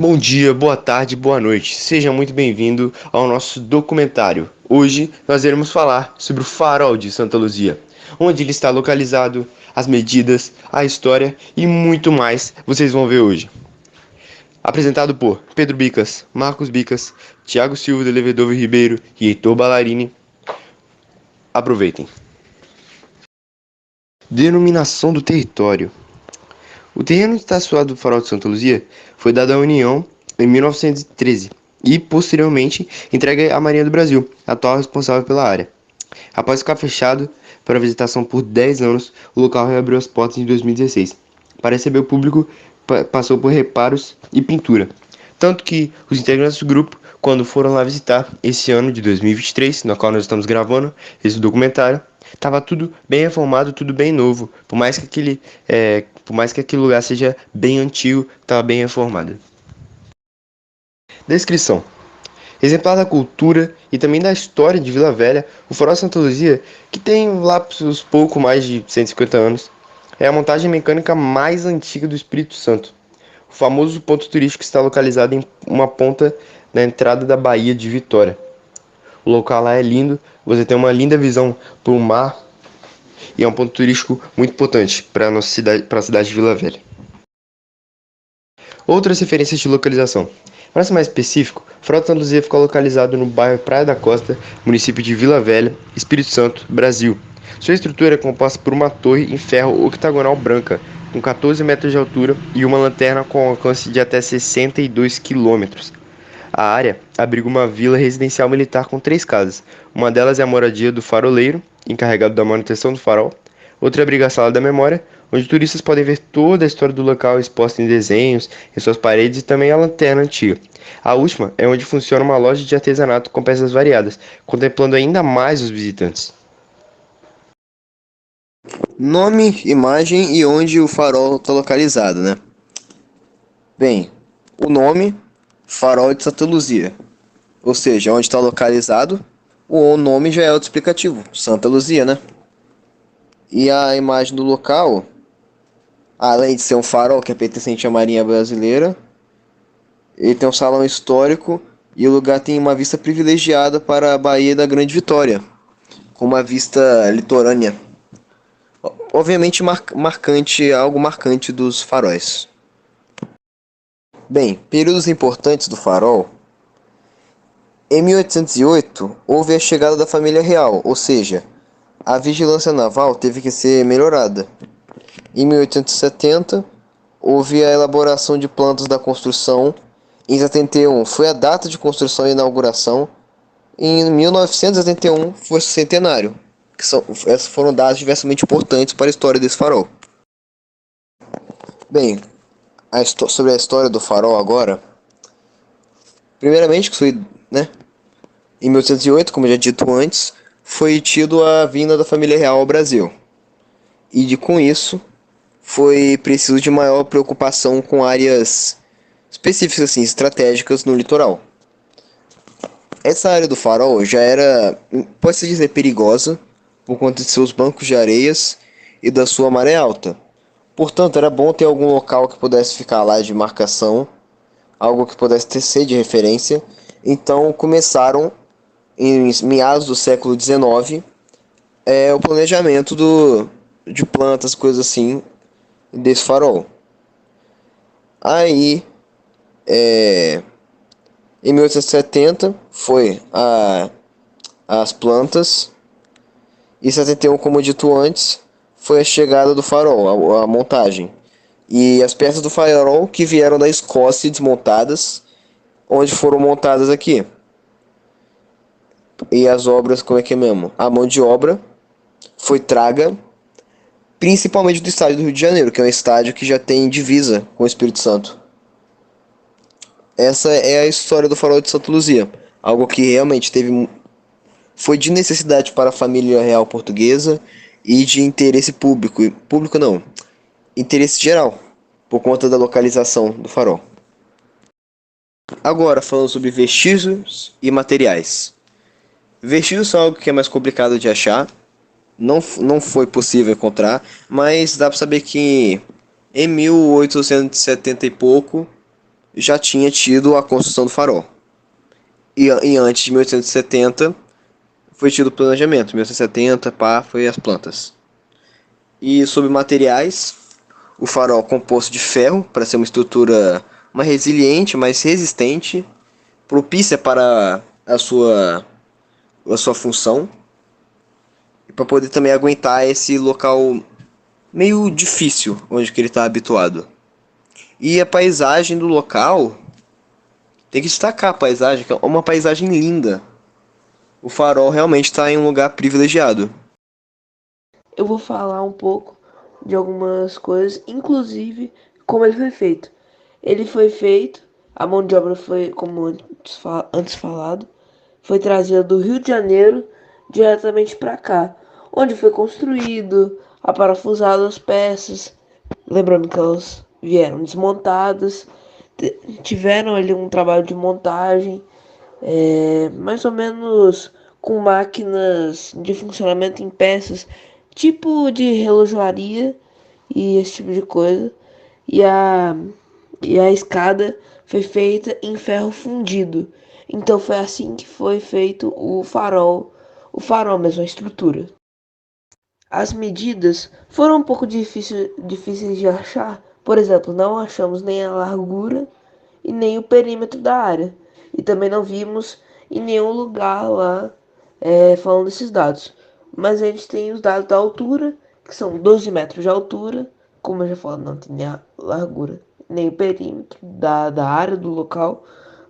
Bom dia, boa tarde, boa noite. Seja muito bem-vindo ao nosso documentário. Hoje nós iremos falar sobre o Farol de Santa Luzia, onde ele está localizado, as medidas, a história e muito mais vocês vão ver hoje. Apresentado por Pedro Bicas, Marcos Bicas, Thiago Silva de Levedove Ribeiro e Heitor Ballarini. Aproveitem. Denominação do território. O terreno que está situado do Farol de Santa Luzia foi dado à União em 1913 e, posteriormente, entregue à Marinha do Brasil, atual responsável pela área. Após ficar fechado para visitação por 10 anos, o local reabriu as portas em 2016. Para receber o público, passou por reparos e pintura. Tanto que os integrantes do grupo, quando foram lá visitar esse ano de 2023, no qual nós estamos gravando esse documentário, estava tudo bem reformado, tudo bem novo. Por mais que aquele lugar seja bem antigo, estava bem reformado. Descrição. Exemplar da cultura e também da história de Vila Velha, o Farol Santa Luzia, que tem lapsos pouco mais de 150 anos, é a montagem mecânica mais antiga do Espírito Santo. O famoso ponto turístico está localizado em uma ponta na entrada da Baía de Vitória. O local lá é lindo, você tem uma linda visão para o mar e é um ponto turístico muito importante para a nossa cidade, para a cidade de Vila Velha. Outras referências de localização. Para ser mais específico, Frota Santa Luzia ficou localizado no bairro Praia da Costa, município de Vila Velha, Espírito Santo, Brasil. Sua estrutura é composta por uma torre em ferro octagonal branca, com 14 metros de altura e uma lanterna com alcance de até 62 quilômetros. A área abriga uma vila residencial militar com 3 casas. Uma delas é a moradia do faroleiro, encarregado da manutenção do farol. Outra abriga a Sala da Memória, onde turistas podem ver toda a história do local exposta em desenhos, em suas paredes e também a lanterna antiga. A última é onde funciona uma loja de artesanato com peças variadas, contemplando ainda mais os visitantes. Nome, imagem e onde o farol está localizado, né? Bem, o nome, Farol de Santa Luzia. Ou seja, onde está localizado, o nome já é autoexplicativo, Santa Luzia, né? E a imagem do local, além de ser um farol que é pertencente à Marinha Brasileira, ele tem um salão histórico e o lugar tem uma vista privilegiada para a Baía da Grande Vitória, com uma vista litorânea. Obviamente marcante, algo marcante dos faróis. Bem, períodos importantes do farol. Em 1808, houve a chegada da família real, ou seja, a vigilância naval teve que ser melhorada. Em 1870, houve a elaboração de planos da construção. Em 71, foi a data de construção e inauguração. Em 1971, foi o centenário, essas foram datas diversamente importantes para a história desse farol. Bem, sobre a história do farol agora. Primeiramente, que foi, né, em 1808, como já dito antes, foi tido a vinda da família real ao Brasil. E com isso, foi preciso de maior preocupação com áreas específicas, assim, estratégicas no litoral. Essa área do farol já era, pode-se dizer, perigosa, por conta de seus bancos de areias e da sua maré alta. Portanto, era bom ter algum local que pudesse ficar lá de marcação, algo que pudesse ser de referência. Então começaram, em meados do século XIX, o planejamento de plantas, coisas assim, desse farol. Aí, em 1870, foi as plantas, e 71, como dito antes, foi a chegada do farol, a montagem. E as peças do farol que vieram da Escócia desmontadas, onde foram montadas aqui. E as obras, como é que é mesmo? A mão de obra foi traga, principalmente do estádio do Rio de Janeiro, que é um estádio que já tem divisa com o Espírito Santo. Essa é a história do farol de Santa Luzia. Algo que realmente foi de necessidade para a família real portuguesa e de interesse público. Público não, interesse geral, por conta da localização do farol. Agora, falando sobre vestígios e materiais. Vestígios são algo que é mais complicado de achar, não foi possível encontrar, mas dá para saber que em 1870 e pouco já tinha tido a construção do farol. E antes de 1870 foi tido o planejamento. 1870, pá, foi as plantas. E sobre materiais, o farol composto de ferro para ser uma estrutura mais resiliente, mais resistente, propícia para a sua função e para poder também aguentar esse local meio difícil onde que ele está habituado. E a paisagem do local, tem que destacar a paisagem, que é uma paisagem linda. O farol realmente está em um lugar privilegiado. Eu vou falar um pouco de algumas coisas, inclusive como ele foi feito. Ele foi feito, a mão de obra foi, como antes falado, foi trazida do Rio de Janeiro diretamente para cá, onde foi construído, aparafusado as peças, lembrando que elas vieram desmontadas, tiveram ali um trabalho de montagem, mais ou menos com máquinas de funcionamento em peças, tipo de relojoaria e esse tipo de coisa. E a escada foi feita em ferro fundido. Então foi assim que foi feito o farol mesmo, a estrutura. As medidas foram um pouco difíceis de achar. Por exemplo, não achamos nem a largura e nem o perímetro da área. E também não vimos em nenhum lugar lá falando desses dados. Mas a gente tem os dados da altura, que são 12 metros de altura. Como eu já falei, não tem nem a largura nem o perímetro da área do local.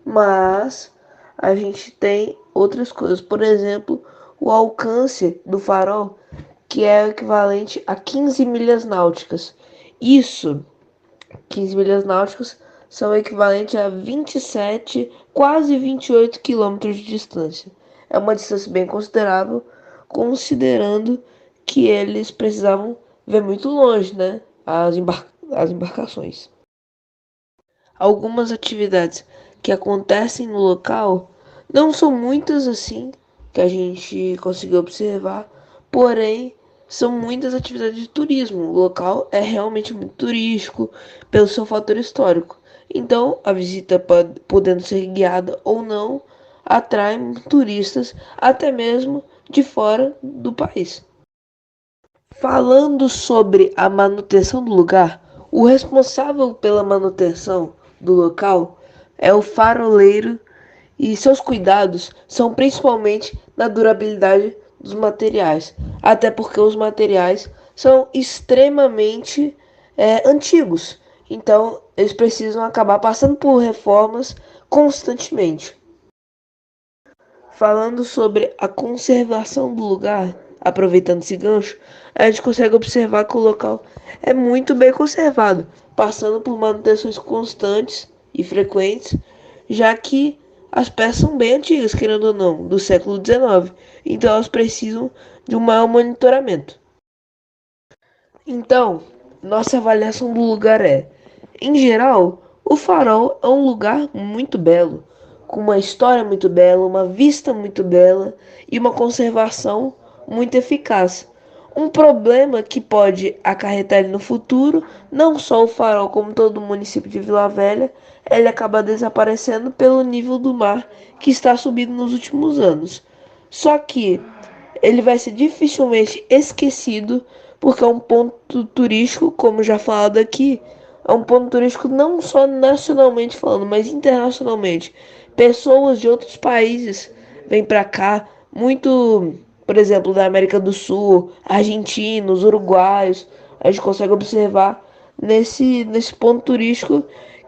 Mas a gente tem outras coisas. Por exemplo, o alcance do farol, que é o equivalente a 15 milhas náuticas. Isso, 15 milhas náuticas, são equivalentes a 27, quase 28 quilômetros de distância. É uma distância bem considerável, considerando que eles precisavam ver muito longe, né? As embarcações. Algumas atividades que acontecem no local não são muitas assim que a gente conseguiu observar, porém são muitas atividades de turismo. O local é realmente muito turístico pelo seu fator histórico. Então, a visita, podendo ser guiada ou não, atrai turistas até mesmo de fora do país. Falando sobre a manutenção do lugar, o responsável pela manutenção do local é o faroleiro e seus cuidados são principalmente na durabilidade dos materiais, até porque os materiais são extremamente antigos, então eles precisam acabar passando por reformas constantemente. Falando sobre a conservação do lugar, aproveitando esse gancho, a gente consegue observar que o local é muito bem conservado, passando por manutenções constantes e frequentes, já que as peças são bem antigas, querendo ou não, do século XIX, então elas precisam de um maior monitoramento. Então, nossa avaliação do lugar é, em geral, o Farol é um lugar muito belo, com uma história muito bela, uma vista muito bela e uma conservação muito eficaz. Um problema que pode acarretar no futuro, não só o Farol, como todo o município de Vila Velha, ele acaba desaparecendo pelo nível do mar que está subindo nos últimos anos. Só que ele vai ser dificilmente esquecido porque é um ponto turístico, como já falado aqui, é um ponto turístico não só nacionalmente falando, mas internacionalmente. Pessoas de outros países vêm para cá, muito, por exemplo, da América do Sul, argentinos, uruguaios. A gente consegue observar nesse ponto turístico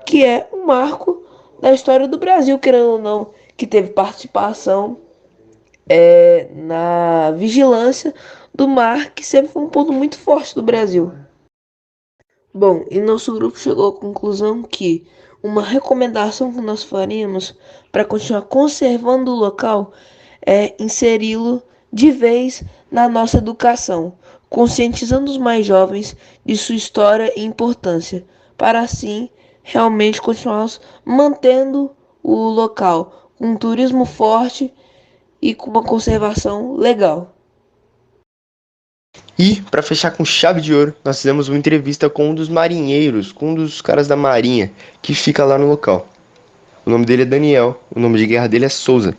que é um marco da história do Brasil, querendo ou não, que teve participação na vigilância do mar, que sempre foi um ponto muito forte do Brasil. Bom, e nosso grupo chegou à conclusão que uma recomendação que nós faríamos para continuar conservando o local é inseri-lo de vez na nossa educação, conscientizando os mais jovens de sua história e importância, para assim realmente continuarmos mantendo o local com um turismo forte e com uma conservação legal. E, para fechar com chave de ouro, nós fizemos uma entrevista com um dos marinheiros, com um dos caras da marinha, que fica lá no local. O nome dele é Daniel, o nome de guerra dele é Souza.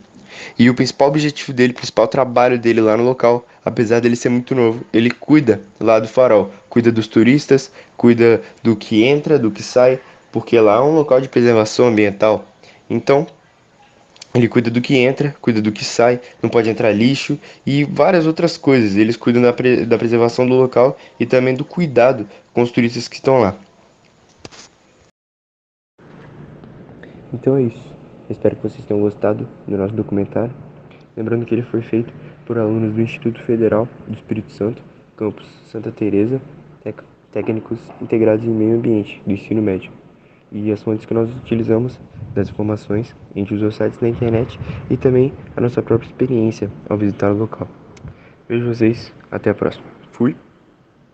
E o principal objetivo dele, o principal trabalho dele lá no local, apesar dele ser muito novo, ele cuida lá do farol, cuida dos turistas, cuida do que entra, do que sai, porque lá é um local de preservação ambiental. Então, ele cuida do que entra, cuida do que sai, não pode entrar lixo e várias outras coisas. Eles cuidam da preservação do local e também do cuidado com os turistas que estão lá. Então é isso. Espero que vocês tenham gostado do nosso documentário. Lembrando que ele foi feito por alunos do Instituto Federal do Espírito Santo, campus Santa Teresa, técnicos integrados em meio ambiente do ensino médio. E as fontes que nós utilizamos das informações, a gente usou sites na internet e também a nossa própria experiência ao visitar o local. Vejo vocês, até a próxima. Fui!